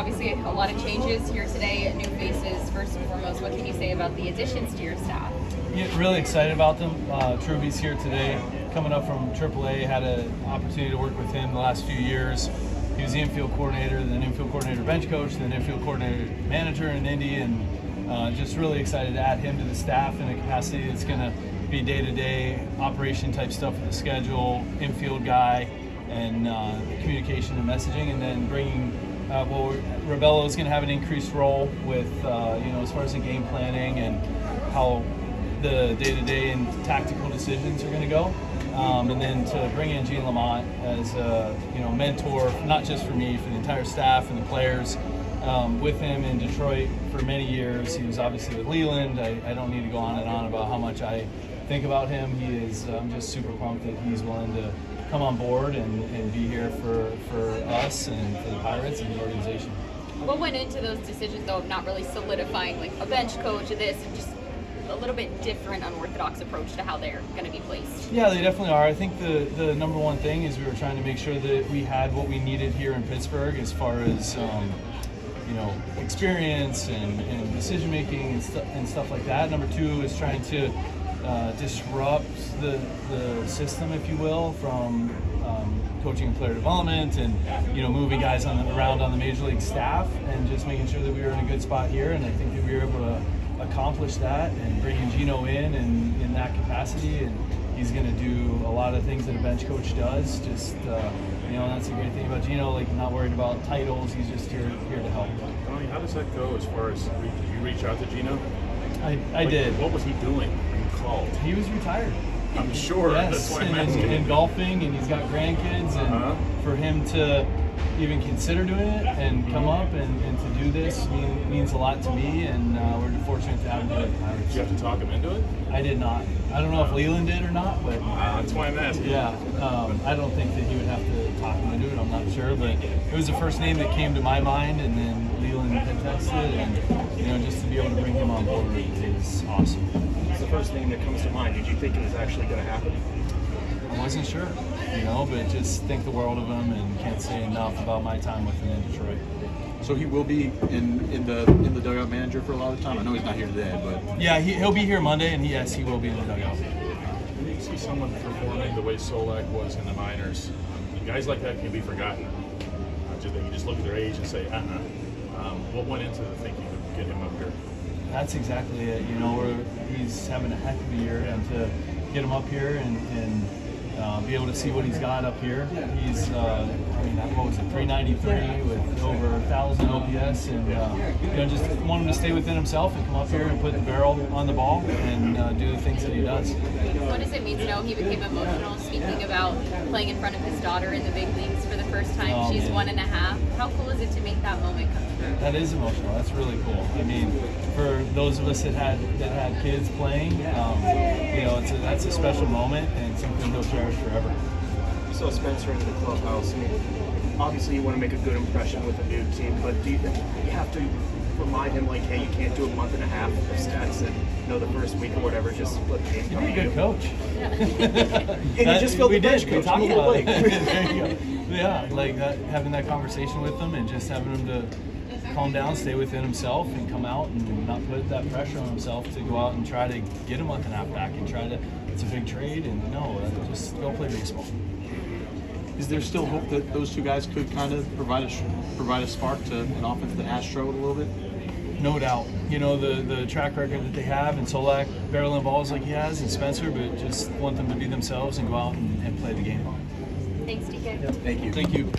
obviously a lot of changes here today, new faces. First and foremost, what can you say about the additions to your staff? Yeah, really excited about them. Truby's here today, coming up from AAA. Had an opportunity to work with him the last few years. He was the infield coordinator, then infield coordinator bench coach, then infield coordinator manager in Indy, and just really excited to add him to the staff in a capacity that's going to be day-to-day operation type stuff with the schedule, infield guy, and communication and messaging, and then bringing Rebello is going to have an increased role with as far as the game planning and how the day-to-day and tactical decisions are going to go, and then to bring in Gene Lamont as a mentor, not just for me, for the entire staff and the players. With him in Detroit for many years. He was obviously with Leland. I don't need to go on and on about how much I think about him. I'm just super pumped that he's willing to come on board and be here for us and for the Pirates and the organization. What went into those decisions, though, of not really solidifying like a bench coach of this, and just a little bit different, unorthodox approach to how they're going to be placed? Yeah, they definitely are. I think the number one thing is we were trying to make sure that we had what we needed here in Pittsburgh as far as experience and decision making and stuff like that. Number two is trying to disrupt the system, if you will, from coaching and player development and moving guys around on the major league staff, and just making sure that we were in a good spot here. And I think that we were able to accomplish that and bringing Gino in that capacity, and he's going to do a lot of things that a bench coach does. Just that's a great thing about Gino. Like, not worried about titles. He's just here to help. Tony, how does that go as far as, did you reach out to Gino? I did. What was he doing when you called? He was retired. I'm sure. Yes, that's why I'm and asking. golfing, and he's got grandkids, and for him to even consider doing it and come up and to do this means a lot to me, and we're fortunate to have him do it. Did you have to talk him into it? I did not. I don't know if Leland did or not, but that's why I'm asking. Yeah, I don't think that he would have to talk him into it. I'm not sure, but it was the first name that came to my mind, and then Leland had texted, and just to be able to bring him on board is awesome. It's the first name that comes to mind. Did you think it was actually going to happen? I wasn't sure, but just think the world of him, and can't say enough about my time with him in Detroit. So he will be in the dugout manager for a lot of time. I know he's not here today, but yeah, he'll be here Monday, and yes, he will be in the dugout. When you see someone performing the way Solak was in the minors, guys like that can be forgotten. You just look at their age and say, what went into the thinking to get him up here? That's exactly it. He's having a heck of a year, and to get him up here and be able to see what he's got up here. He's, what was it, 393 with over 1,000 OPS, and just want him to stay within himself and come up here and put the barrel on the ball and do the things that he does. What does it mean to know he became emotional speaking about playing in front of his daughter in the big leagues for the first time? Oh, She's man. 1.5. How cool is it to make that moment come true? That is emotional. That's really cool. For those of us that had kids playing, that's a special moment and something he'll cherish forever. You saw Spencer in the clubhouse. Obviously you want to make a good impression with a new team, but do you have to remind him, like, hey, you can't do a month and a half of stats and the first week or whatever, just split the game. You'd be a good coach. Yeah. And you just filled the bench, We coach. talked Move about away. it. There you go. Yeah, like that, having that conversation with him and just having him to calm down, stay within himself, and come out and not put that pressure on himself to go out and try to get a month and a half back and try to. It's a big trade, and just go play baseball. is there still hope that those two guys could kind of provide a spark to an offense that has struggled a little bit? No doubt. The track record that they have, and Solak barreling balls like he has, and Spencer, but just want them to be themselves and go out and play the game. Thanks, DK. Thank you. Thank you.